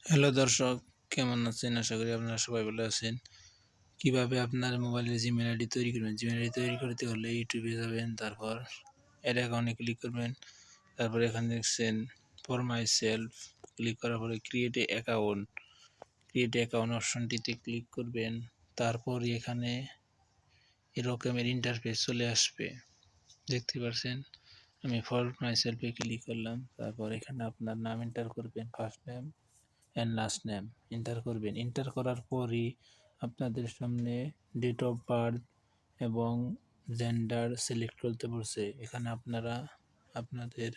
Hello দর্শক, কেমন আছেন? আশা করি আপনারা সবাই ভালো আছেন। কিভাবে আপনার মোবাইলে জিমেইল আইডি তৈরি করবেন? জিমেইল আইডি তৈরি করতে হলে ইউটিউবে যাবেন, তারপর অ্যাড অ্যাকাউন্টে ক্লিক করবেন। তারপর এখানে দেখছেন ফর মাই সেলফ, ক্লিক করার পরে ক্রিয়েট অ্যাকাউন্ট অপশনটিতে ক্লিক করবেন। তারপর এখানে এরকমের ইন্টারফেস চলে আসবে, দেখতে পাচ্ছেন। আমি ফর মাই সেলফে ক্লিক করলাম। তারপর এখানে আপনার নাম এন্টার করবেন, first name and last name enter করবেন। এন্টার করার পরই আপনাদের সামনে ডেট অফ বার্থ এবং জেন্ডার সিলেক্ট করতে বলছে। এখানে আপনারা আপনাদের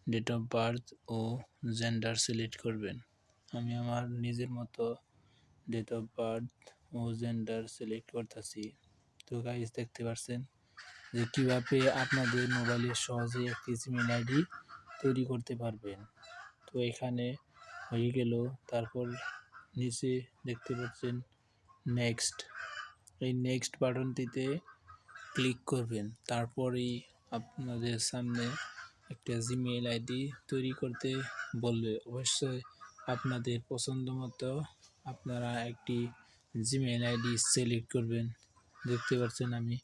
ডেট অফ বার্থ ও জেন্ডার সিলেক্ট করবেন। আমি আমার নিজের মতো ডেট অফ বার্থ ও জেন্ডার সিলেক্ট করতেছি। তো গাইস, দেখতে পাচ্ছেন যে কীভাবে আপনাদের মোবাইলে সহজে একটি জিমেইল আইডি তৈরি করতে পারবেন। তো এখানে হয়ে গেল। তারপর নিচে দেখতে পাচ্ছেন নেক্সট, এই নেক্সট বাটনটিতে ক্লিক করবেন। তারপরেই আপনাদের সামনে একটা জিমেইল আইডি তৈরি করতে বলবে। অবশ্যই আপনাদের পছন্দ মতো আপনারা একটি জিমেইল আইডি সিলেক্ট করবেন। দেখতে পাচ্ছেন আমি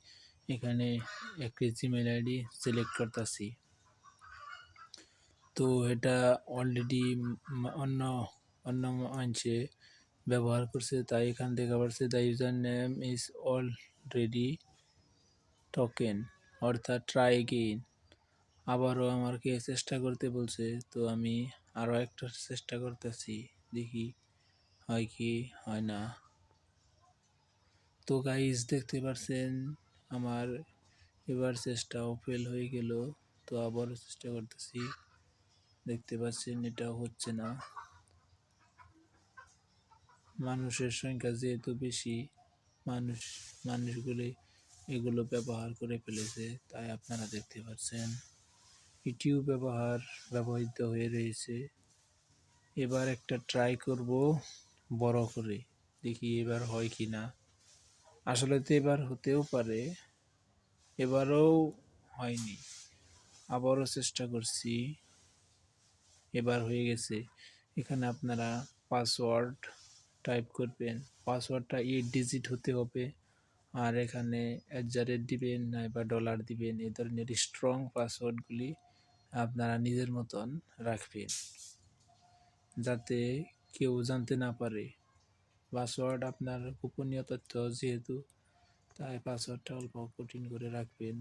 এখানে একটি জিমেইল আইডি সিলেক্ট করতেছি। তো এটা অলরেডি অন্য অন্য মানুষে ব্যবহার করছে, তাই এখান দেখা পাচ্ছে the user name is already token, অর্থাৎ ট্রাই এগেইন। আবারও আমাকে চেষ্টা করতে বলছে, তো আমি আরও একটা চেষ্টা করতেছি, দেখি হয় কি হয় না। তো গাইজ, দেখতে পাচ্ছেন আমার এবার চেষ্টাও ফেল হয়ে গেল। তো আবারও চেষ্টা করতেছি, দেখতে পাচ্ছেন এটা হচ্ছে না। মানুষের সংখ্যা যেহেতু বেশি, মানুষগুলি এগুলো ব্যবহার করে ফেলেছে, তাই আপনারা দেখতে পাচ্ছেন ইউটিউব ব্যবহৃত হয়ে রয়েছে। এবার একটা ট্রাই করব বড় করে, দেখি এবার হয় কি না। আসলে তো এবার হতেও পারে, এবারও হয়নি। আবারও চেষ্টা করছি, এবার হয়ে গেছে। এখানে আপনারা পাসওয়ার্ড টাইপ করবেন। পাসওয়ার্ডটা 8 ডিজিট হতে হবে। আর এখানে @ দিবেন নাইবা ডলার দিবেন। এই ধরনের স্ট্রং পাসওয়ার্ডগুলি আপনারা নিজের মতন রাখবেন, যাতে কেউ জানতে না পারে। পাসওয়ার্ড আপনার গোপনীয় তথ্য যেহেতু, তাই পাসওয়ার্ডটা অল্প কঠিন করে রাখবেন,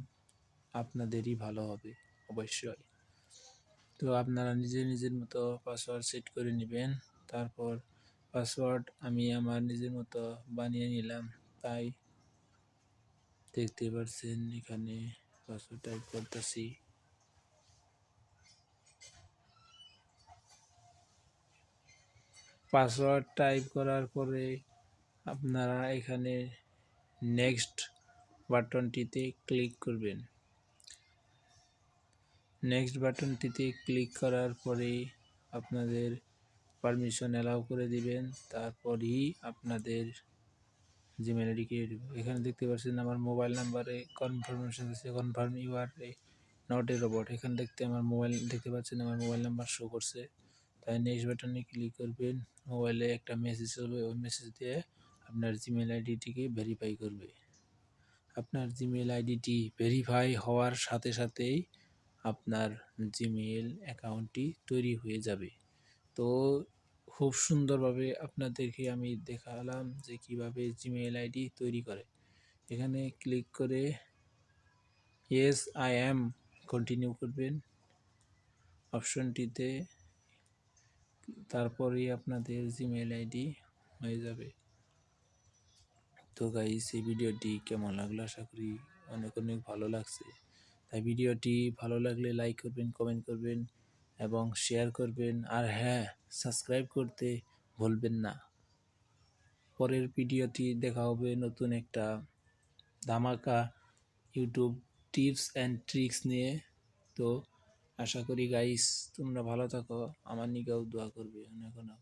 আপনাদেরই ভালো হবে অবশ্যই। তো আপনারা নিজের মতো পাসওয়ার্ড সেট করে নেবেন। তারপর পাসওয়ার্ড আমি আমার নিজের মতো বানিয়ে নিলাম, তাই দেখতে পাচ্ছেন এখানে পাসওয়ার্ড টাইপ করতেছি। পাসওয়ার্ড টাইপ করার পরে আপনারা এখানে নেক্সট বাটনটিতে ক্লিক করবেন। নেক্সট বাটনটিতে ক্লিক করার পরে আপনাদের পারমিশন অ্যালাউ করে দিবেন। তারপরই আপনাদের জিমেইল আইডি ক্রিয়েট হবে। এখানে দেখতে পাচ্ছেন আমার মোবাইল নাম্বারে কনফার্মেশন আছে, confirm you are not a robot. এখানে দেখতে পাচ্ছেন আমার মোবাইল নাম্বার শো করছে, তাই নেক্সট বাটনে ক্লিক করবেন। মোবাইলে একটা মেসেজ চলবে, ওই মেসেজ দিয়ে আপনার জিমেইল আইডিটিকে ভেরিফাই করবে। আপনার জিমেইল আইডিটি ভেরিফাই হওয়ার সাথে সাথেই আপনার জিমেইল অ্যাকাউন্টটি তৈরি হয়ে যাবে। তো খুব সুন্দরভাবে আপনাদেরকে আমি দেখালাম যে কিভাবে জিমেইল আইডি তৈরি করে। এখানে ক্লিক করে ইয়েস আই অ্যাম কন্টিনিউ করবেন অপশনটিতে, তারপরেই আপনাদের জিমেইল আইডি হয়ে যাবে। তো গাইস, এই ভিডিওটি কেমন লাগলো? আশা করি অনেক ভালো লাগছে। তাই ভিডিওটি ভালো লাগলে লাইক করবেন, কমেন্ট করবেন এবং শেয়ার করবেন। আর হ্যাঁ, সাবস্ক্রাইব করতে ভুলবেন না। পরের ভিডিওটি দেখা হবে নতুন একটা ধামাকা ইউটিউব টিপস অ্যান্ড ট্রিক্স নিয়ে। তো আশা করি গাইস তোমরা ভালো থাকো, আমার নিকেও দোয়া করবে অনেক অনেক।